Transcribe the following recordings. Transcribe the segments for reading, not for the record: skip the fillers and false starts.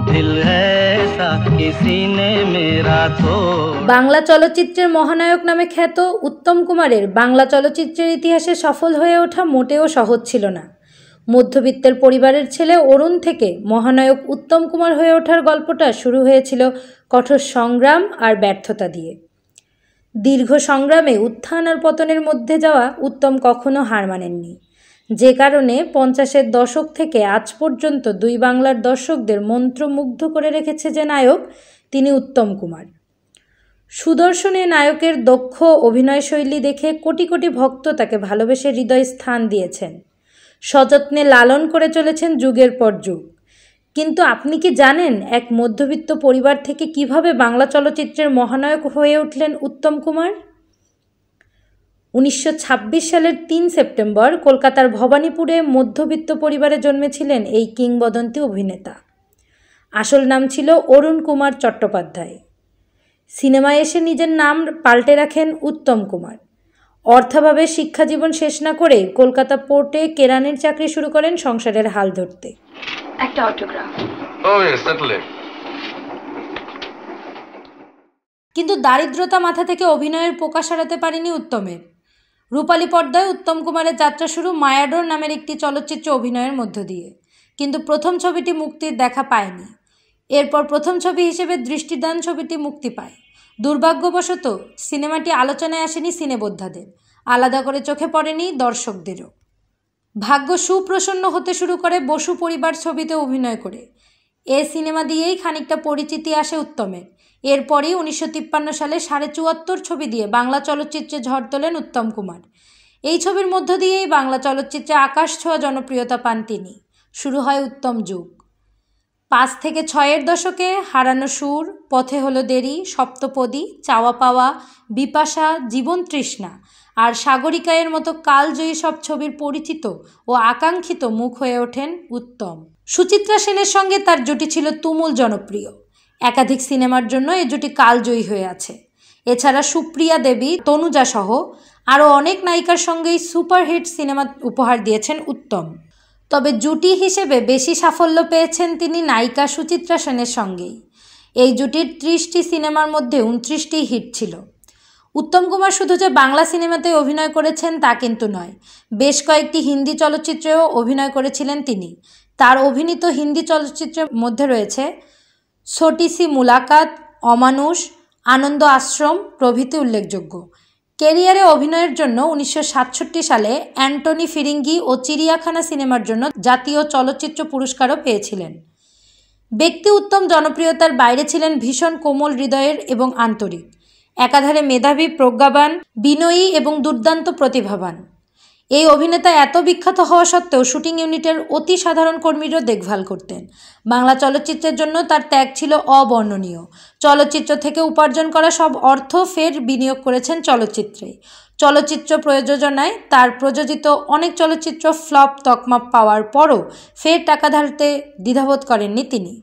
दिल है ऐसा किसी ने मेरा तोड़ा। বাংলা চলচ্চিত্রের মহানায়ক নামে খ্যাত উত্তম কুমারের বাংলা চলচ্চিত্রের ইতিহাসে সফল হয়ে ওঠা মোটেও সহজ ছিল না। মধ্যবিত্তের পরিবারের ছেলে অরুণ থেকে মহানায়ক উত্তম কুমার হয়ে ওঠার গল্পটা শুরু হয়েছিল কঠোর সংগ্রাম আর ব্যর্থতা দিয়ে। দীর্ঘ সংগ্রামে উত্থান আর পতনের মধ্যে যাওয়া উত্তম কখনো হার মানেননি, যে কারণে 50-এর দশক থেকে আজ পর্যন্ত দুই বাংলার দর্শকদের মন্ত্রমুগ্ধ করে রেখেছে যে নায়ক, তিনি উত্তম কুমার। সুদর্শনে নায়কের দক্ষ অভিনয়শৈলী দেখে কোটি কোটি ভক্ত তাকে ভালোবেসে হৃদয় স্থান দিয়েছেন, সযত্নে লালন করে চলেছেন যুগের পর যুগ। কিন্তু আপনি কি জানেন এক মধ্যবিত্ত পরিবার থেকে কিভাবে বাংলা চলচ্চিত্রের মহানায়ক হয়ে উঠলেন উত্তম কুমার? 1926 সালের 3 সেপ্টেম্বর কলকাতার ভবানীপুরে মধ্যবিত্ত পরিবারে জন্মেছিলেন এই কিংবদন্তি অভিনেতা। আসল নাম ছিল অরুণ কুমার চট্টোপাধ্যায়। সিনেমায় এসে নিজের নাম পাল্টে রাখেন উত্তম কুমার। অর্থাভাবে শিক্ষাজীবন শেষ না করে কলকাতা পোর্টে কেরানির চাকরি শুরু করেন সংসারের হাল ধরতে। একটা অটোগ্রাফ। কিন্তু দারিদ্রতা মাথা থেকে অভিনয়ের পোকা সারাতে পারেনি উত্তমের। রূপালী পর্দায় উত্তম কুমারের যাত্রা শুরু মায়াডোর নামের একটি চলচ্চিত্রে অভিনয়ের মধ্য দিয়ে, কিন্তু প্রথম ছবিটি মুক্তির দেখা পায়নি। এরপর প্রথম ছবি হিসেবে দৃষ্টিদান ছবিটি মুক্তি পায়। দুর্ভাগ্যবশত সিনেমাটি আলোচনায় আসেনি সিনেবোদ্ধাদের, আলাদা করে চোখে পড়েনি দর্শকদেরও। ভাগ্য সুপ্রসন্ন হতে শুরু করে বসু পরিবার ছবিতে অভিনয় করে। এ সিনেমা দিয়েই খানিকটা পরিচিতি আসে উত্তমের। এরপরই 1953 সালে 74.5 ছবি দিয়ে বাংলা চলচ্চিত্রে ঝড় তোলেন উত্তম কুমার। এই ছবির মধ্য দিয়েই বাংলা চলচ্চিত্রে আকাশ ছোঁয়া জনপ্রিয়তা পান তিনি। শুরু হয় উত্তম যুগ। 5 থেকে 6-এর দশকে হারানো সুর, পথে হলো দেরি, সপ্তপদী, চাওয়া পাওয়া, বিপাশা, জীবন তৃষ্ণা আর সাগরিকায়ের মতো কালজয়ী সব ছবির পরিচিত ও আকাঙ্ক্ষিত মুখ হয়ে ওঠেন উত্তম। সুচিত্রা সেনের সঙ্গে তার জুটি ছিল তুমুল জনপ্রিয়। একাধিক সিনেমার জন্য এ জুটি কালজয়ী হয়ে আছে। এছাড়া সুপ্রিয়া দেবী, তনুজা সহ আরও অনেক নায়িকার সঙ্গেই সুপারহিট সিনেমা উপহার দিয়েছেন উত্তম। তবে জুটি হিসেবে বেশি সাফল্য পেয়েছেন তিনি নায়িকা সুচিত্রা সেনের সঙ্গেই। এই জুটির 30টি সিনেমার মধ্যে 29টি হিট ছিল। উত্তম কুমার শুধু যে বাংলা সিনেমাতে অভিনয় করেছেন তা কিন্তু নয়, বেশ কয়েকটি হিন্দি চলচ্চিত্রেও অভিনয় করেছিলেন তিনি। তার অভিনীত হিন্দি চলচ্চিত্রের মধ্যে রয়েছে ছোটি সি মুলাকাত, অমানুষ, আনন্দ আশ্রম প্রভৃতি উল্লেখযোগ্য। ক্যারিয়ারে অভিনয়ের জন্য 1967 সালে অ্যান্টনি ফিরিঙ্গি ও চিড়িয়াখানা সিনেমার জন্য জাতীয় চলচ্চিত্র পুরস্কারও পেয়েছিলেন। ব্যক্তি উত্তম জনপ্রিয়তার বাইরে ছিলেন ভীষণ কোমল হৃদয়ের এবং আন্তরিক, একাধারে মেধাবী, প্রজ্ঞাবান, বিনয়ী এবং দুর্দান্ত প্রতিভাবান। এই অভিনেতা এত বিখ্যাত হওয়া সত্ত্বেও শুটিং ইউনিটের অতি সাধারণ কর্মীরও দেখভাল করতেন। বাংলা চলচ্চিত্রের জন্য তার ত্যাগ ছিল অবর্ণনীয়। চলচ্চিত্র থেকে উপার্জন করা সব অর্থ ফের বিনিয়োগ করেছেন চলচ্চিত্রে। চলচ্চিত্র প্রযোজনায় তার প্রযোজিত অনেক চলচ্চিত্র ফ্লপ তকমা পাওয়ার পরও ফের টাকা ঢালতে দ্বিধাবোধ করেননি তিনি।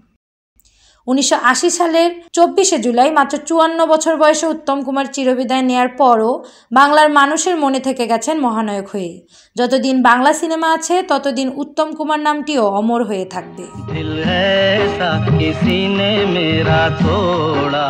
1980 সালের 24শে জুলাই মাত্র 54 বছর বয়সে উত্তম কুমার চিরবিদায় নেয়ার পরও বাংলার মানুষের মনে থেকে গেছেন মহানায়ক হয়ে। যতদিন বাংলা সিনেমা আছে ততদিন উত্তম কুমার নামটিও অমর হয়ে থাকবে। दिल है ऐसा किसी ने मेरा तोड़ा।